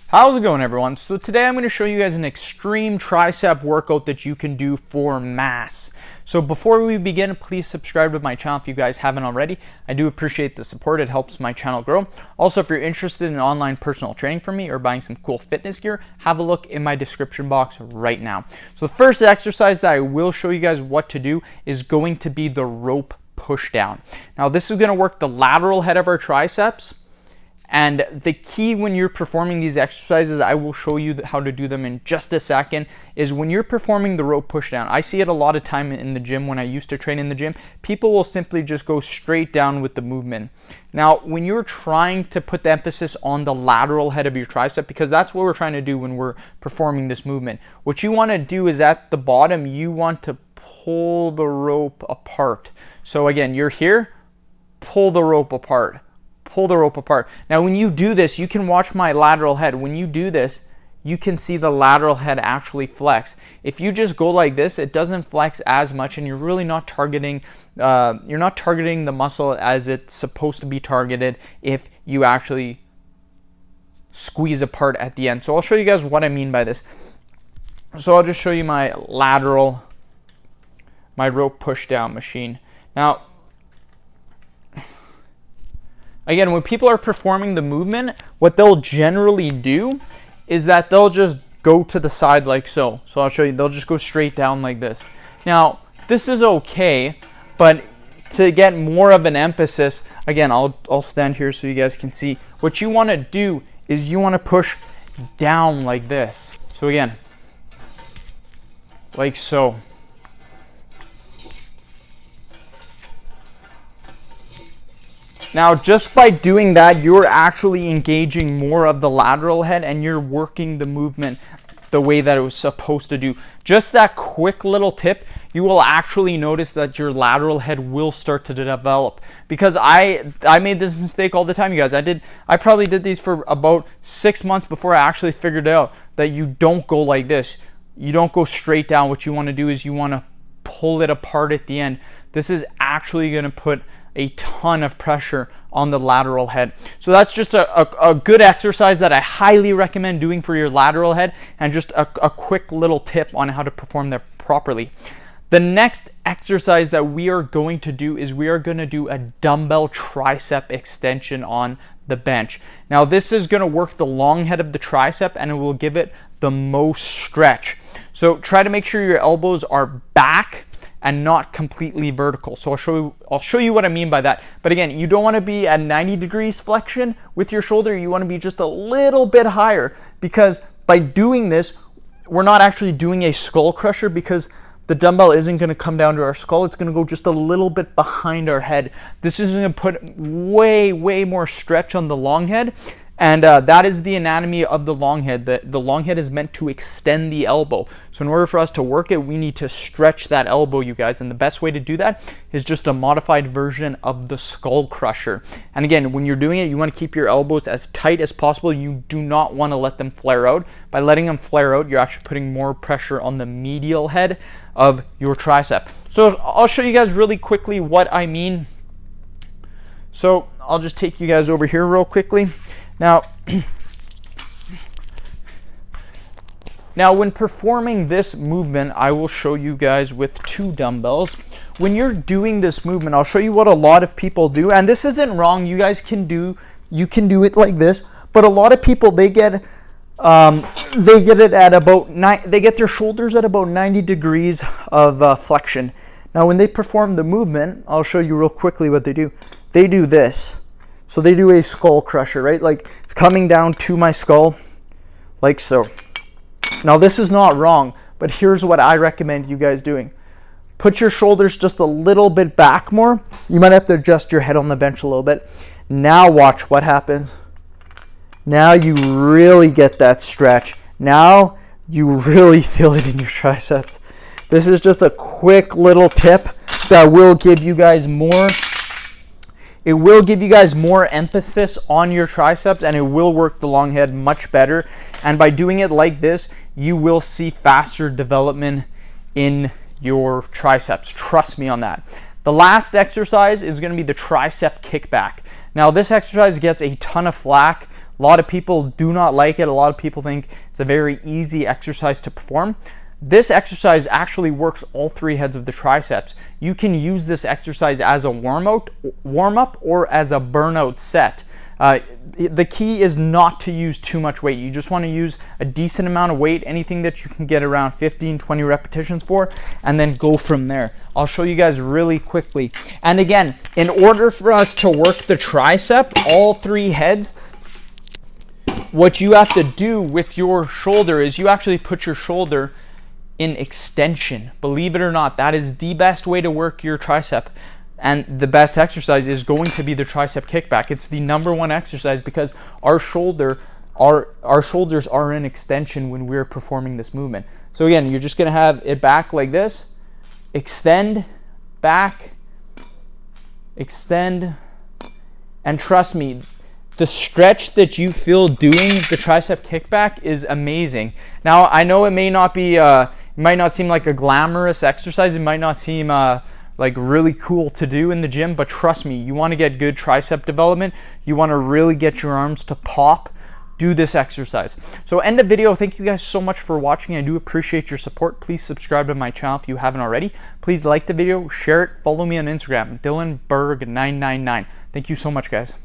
How's it going, everyone? So today I'm going to show you guys an extreme tricep workout that you can do for mass. So before we begin, please subscribe to my channel if you guys haven't already. I do appreciate the support. It helps my channel grow. Also, if you're interested in online personal training from me or buying some cool fitness gear, have a look in my description box right now. So the first exercise that I will show you guys what to do is going to be the rope push down. Now this is going to work the lateral head of our triceps. And the key when you're performing these exercises, I will show you how to do them in just a second, is when you're performing the rope push down. I see it a lot of time in the gym when I used to train in the gym. People will simply just go straight down with the movement. Now, when you're trying to put the emphasis on the lateral head of your tricep, because that's what we're trying to do when we're performing this movement, what you want to do is at the bottom, you want to pull the rope apart. So again, you're here, pull the rope apart. Pull the rope apart. Now when you do this, you can watch my lateral head. When you do this, you can see the lateral head actually flex. If you just go like this, it doesn't flex as much, and you're really not targeting the muscle as it's supposed to be targeted if you actually squeeze apart at the end. So I'll show you guys what I mean by this. So I'll just show you my rope push down machine. Now again, when people are performing the movement, what they'll generally do is that they'll just go to the side like so. So I'll show you, they'll just go straight down like this. Now, this is okay, but to get more of an emphasis, again, I'll stand here so you guys can see. What you want to do is you want to push down like this. So again, like so. Now, just by doing that, you're actually engaging more of the lateral head and you're working the movement the way that it was supposed to do. Just that quick little tip, you will actually notice that your lateral head will start to develop. Because I made this mistake all the time, you guys. I probably did these for about 6 months before I actually figured out that you don't go like this. You don't go straight down. What you want to do is you want to pull it apart at the end. This is actually going to put a ton of pressure on the lateral head. So that's just a good exercise that I highly recommend doing for your lateral head, and just a quick little tip on how to perform that properly. The next exercise that we are going to do is we are going to do a dumbbell tricep extension on the bench. Now this is going to work the long head of the tricep and it will give it the most stretch. So try to make sure your elbows are back and not completely vertical. So I'll show you what I mean by that. But again, you don't want to be at 90 degrees flexion with your shoulder. You want to be just a little bit higher, because by doing this, we're not actually doing a skull crusher, because the dumbbell isn't going to come down to our skull. It's going to go just a little bit behind our head. This is going to put way more stretch on the long head. And that is the anatomy of the long head. The long head is meant to extend the elbow. So in order for us to work it, we need to stretch that elbow, you guys. And the best way to do that is just a modified version of the skull crusher. And again, when you're doing it, you want to keep your elbows as tight as possible. You do not want to let them flare out. By letting them flare out, you're actually putting more pressure on the medial head of your tricep. So I'll show you guys really quickly what I mean. So I'll just take you guys over here real quickly. Now when performing this movement, I will show you guys with 2 dumbbells. When you're doing this movement, I'll show you what a lot of people do, and this isn't wrong. You guys can do it like this, but a lot of people, they get it at about they get their shoulders at about 90 degrees of flexion. Now when they perform the movement, I'll show you real quickly what they do. They do this. So they do a skull crusher, right? Like it's coming down to my skull, like so. Now this is not wrong, but here's what I recommend you guys doing. Put your shoulders just a little bit back more. You might have to adjust your head on the bench a little bit. Now watch what happens. Now you really get that stretch. Now you really feel it in your triceps. This is just a quick little tip that will give you guys more. It will give you guys more emphasis on your triceps, and it will work the long head much better. And by doing it like this, you will see faster development in your triceps. Trust me on that. The last exercise is going to be the tricep kickback. Now this exercise gets a ton of flack. A lot of people do not like it. A lot of people think it's a very easy exercise to perform. This exercise actually works all 3 heads of the triceps. You can use this exercise as a warm-up or as a burnout set. The key is not to use too much weight. You just want to use a decent amount of weight, anything that you can get around 15-20 repetitions for, and then go from there. I'll show you guys really quickly. And again, in order for us to work the tricep, all 3 heads, what you have to do with your shoulder is you actually put your shoulder in extension. Believe it or not, that is the best way to work your tricep. And the best exercise is going to be the tricep kickback. It's the #1 exercise because our shoulders are in extension when we're performing this movement. So again, you're just gonna have it back like this, extend, back, extend, and trust me, the stretch that you feel doing the tricep kickback is amazing. Now, I know it may not be, it might not seem like a glamorous exercise. It might not seem like really cool to do in the gym, but trust me, you want to get good tricep development. You want to really get your arms to pop. Do this exercise. So end of video. Thank you guys so much for watching. I do appreciate your support. Please subscribe to my channel if you haven't already. Please like the video, share it, follow me on Instagram, DylanBerg999. Thank you so much, guys.